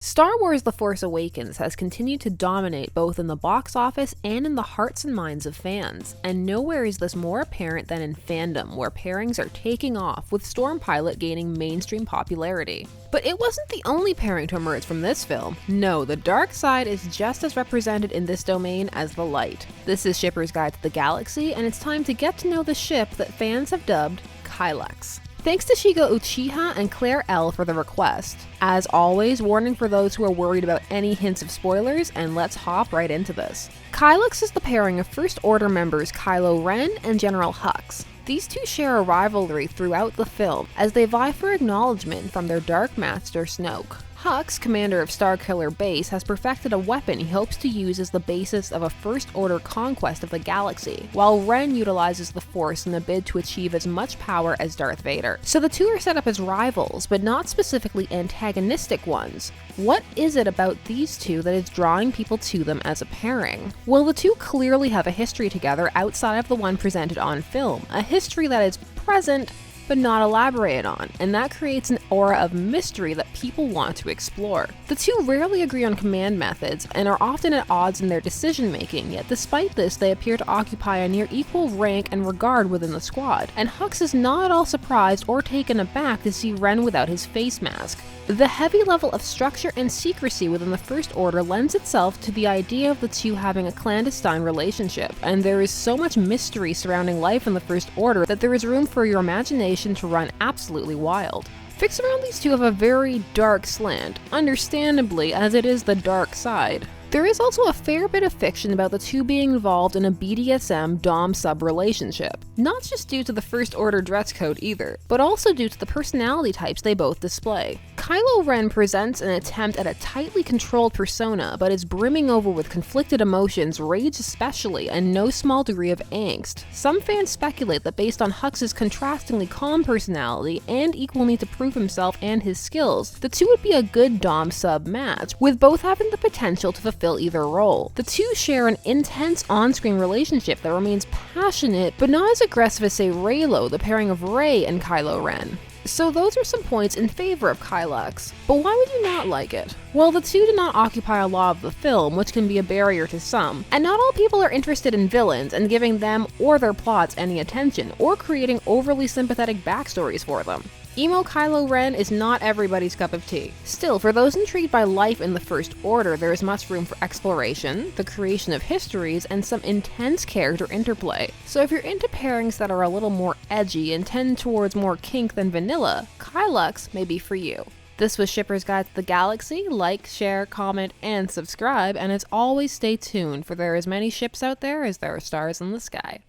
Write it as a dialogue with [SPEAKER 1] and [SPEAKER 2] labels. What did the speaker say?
[SPEAKER 1] Star Wars The Force Awakens has continued to dominate both in the box office and in the hearts and minds of fans, and nowhere is this more apparent than in fandom, where pairings are taking off, with Storm Pilot gaining mainstream popularity. But it wasn't the only pairing to emerge from this film. No, the dark side is just as represented in this domain as the light. This is Shipper's Guide to the Galaxy, and it's time to get to know the ship that fans have dubbed Kylux. Thanks to Shigo Uchiha and Claire L for the request. As always, warning for those who are worried about any hints of spoilers, and let's hop right into this. Kylux is the pairing of First Order members Kylo Ren and General Hux. These two share a rivalry throughout the film, as they vie for acknowledgement from their Dark Master Snoke. Hux, commander of Starkiller Base, has perfected a weapon he hopes to use as the basis of a First Order conquest of the galaxy, while Ren utilizes the Force in a bid to achieve as much power as Darth Vader. So the two are set up as rivals, but not specifically antagonistic ones. What is it about these two that is drawing people to them as a pairing? Well, the two clearly have a history together outside of the one presented on film, a history that is present but not elaborated on, and that creates an aura of mystery that people want to explore. The two rarely agree on command methods and are often at odds in their decision making, yet despite this they appear to occupy a near equal rank and regard within the squad, and Hux is not at all surprised or taken aback to see Ren without his face mask. The heavy level of structure and secrecy within the First Order lends itself to the idea of the two having a clandestine relationship, and there is so much mystery surrounding life in the First Order that there is room for your imagination to run absolutely wild. Fics around these two have a very dark slant, understandably, as it is the dark side. There is also a fair bit of fiction about the two being involved in a BDSM dom-sub relationship, not just due to the First Order dress code either, but also due to the personality types they both display. Kylo Ren presents an attempt at a tightly controlled persona, but is brimming over with conflicted emotions, rage especially, and no small degree of angst. Some fans speculate that based on Hux's contrastingly calm personality and equal need to prove himself and his skills, the two would be a good dom-sub match, with both having the potential to fulfill either role. The two share an intense on-screen relationship that remains passionate, but not as aggressive as, say, Reylo, the pairing of Rey and Kylo Ren. So those are some points in favor of Kylux, but why would you not like it? Well, the two do not occupy a lot of the film, which can be a barrier to some, and not all people are interested in villains and giving them or their plots any attention, or creating overly sympathetic backstories for them. Emo Kylo Ren is not everybody's cup of tea. Still, for those intrigued by life in the First Order, there is much room for exploration, the creation of histories, and some intense character interplay. So if you're into pairings that are a little more edgy and tend towards more kink than vanilla, Kylux may be for you. This was Shipper's Guide to the Galaxy. Like, share, comment, and subscribe, and as always stay tuned, for there are as many ships out there as there are stars in the sky.